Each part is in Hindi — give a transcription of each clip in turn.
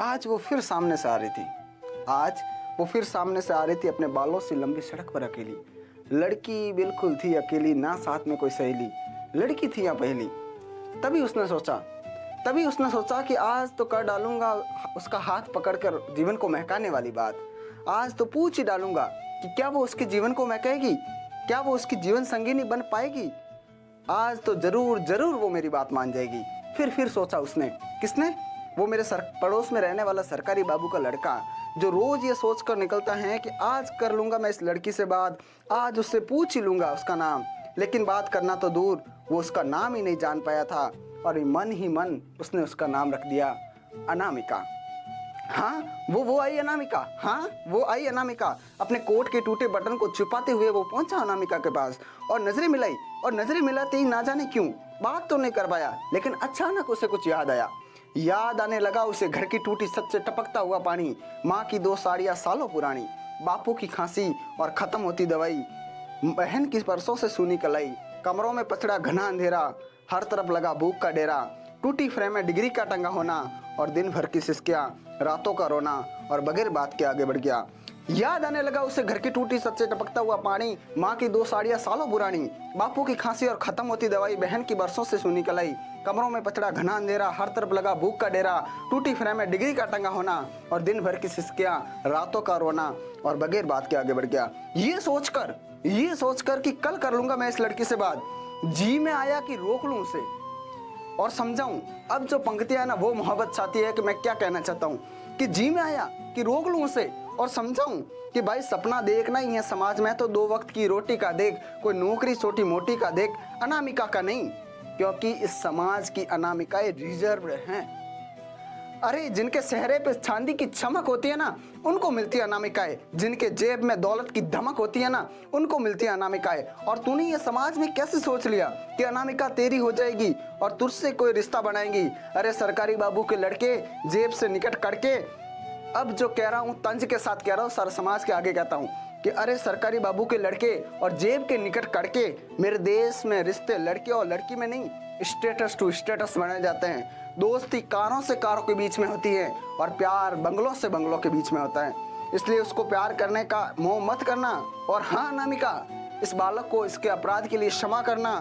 आज वो फिर सामने से आ रही थी। आज वो फिर सामने से आ रही थी अपने बालों से लंबी सड़क पर अकेली। लड़की बिल्कुल थी अकेली, ना साथ में कोई सहेली। लड़की थी या पहेली। तभी उसने सोचा कि आज तो कर डालूंगा उसका हाथ पकड़कर जीवन को महकाने वाली बात। आज तो पूछ ही डालूंगा कि क्या वो उसके जीवन को महकाएगी, क्या वो उसकी जीवन संगिनी बन पाएगी। आज तो जरूर जरूर वो मेरी बात मान जाएगी। फिर सोचा उसने। किसने? वो मेरे पड़ोस में रहने वाला सरकारी बाबू का लड़का, जो रोज ये सोच कर निकलता है कि आज कर लूंगा मैं इस लड़की से बात, आज उससे पूछ ही लूंगा उसका नाम। लेकिन बात करना तो दूर, वो उसका नाम ही नहीं जान पाया था और मन ही मन उसने उसका नाम रख दिया अनामिका। हाँ, वो आई अनामिका। हाँ, वो आई अनामिका। अपने कोट के टूटे बटन को छुपाते हुए वो पहुंचा अनामिका के पास और नजरें मिलाई। और नजरें मिलाते ही ना जाने क्यों बात तो नहीं कर पाया, लेकिन अचानक उसे कुछ याद आया। याद आने लगा उसे घर की टूटी छत से टपकता हुआ पानी, माँ की 2 साड़ियाँ सालों पुरानी, बापू की खांसी और खत्म होती दवाई, बहन की परसों से सूनी कलाई, कमरों में पछड़ा घना अंधेरा, हर तरफ लगा भूख का डेरा, टूटी फ्रेम में डिग्री का टंगा होना और दिन भर की सिसकियाँ, रातों का रोना और बगैर बात के आगे बढ़ गया। याद आने लगा उसे घर की टूटी छत से टपकता हुआ पानी, माँ की 2 साड़ियाँ सालों पुरानी, बापू की खांसी और खत्म होती दवाई, बहन की बरसों से सूनी कलाई, कमरों में पछड़ा घना अंधेरा, हर तरफ लगा भूख का डेरा, टूटी फ्रेम में डिग्री का टंगा होना और दिन भर की सिसकियाँ, रातों का रोना और बगैर बात के आगे बढ़ गया। ये सोचकर कि कल कर लूंगा मैं इस लड़की से बात, जी में आया कि रोक लूं उसे और समझाऊं। अब जो पंक्तियां ना वो मोहब्बत चाहती है कि मैं क्या कहना चाहता हूँ, कि जी में आया कि रोक लूं उसे और समझाऊं कि भाई सपना देखना ही है समाज में तो 2 वक्त की रोटी का देख, कोई नौकरी छोटी मोटी का देख, अनामिका का नहीं, क्योंकि इस समाज की अनामिकाएं रिजर्व हैं। अरे जिनके चेहरे पे चांदी की चमक होती है ना, उनको मिलती है अनामिकाएं। जिनके जेब में दौलत की धमक होती है ना, उनको मिलती है अनामिकाएं। और तूने ये समाज में कैसे सोच लिया कि अनामिका तेरी हो जाएगी और तुझसे कोई रिश्ता बनाएगी? अरे सरकारी बाबू के लड़के, जेब से निकट करके, अब जो कह रहा हूँ तंज के साथ कह रहा हूँ, सारा समाज के आगे कहता हूँ कि अरे सरकारी बाबू के लड़के और जेब के निकट करके मेरे देश में रिश्ते लड़के और लड़की में नहीं, स्टेटस टू स्टेटस बनाए जाते हैं। दोस्ती कारों से कारों के बीच में होती है और प्यार बंगलों से बंगलों के बीच में होता है। इसलिए उसको प्यार करने का मोह मत करना। और हाँ अनामिका, इस बालक को इसके अपराध के लिए क्षमा करना,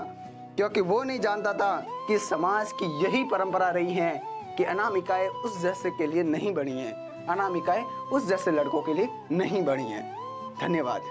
क्योंकि वो नहीं जानता था कि समाज की यही परंपरा रही है कि अनामिकाएं उस जैसे के लिए नहीं बनी हैं, अनामिकाएं उस जैसे लड़कों के लिए नहीं बनी हैं। धन्यवाद।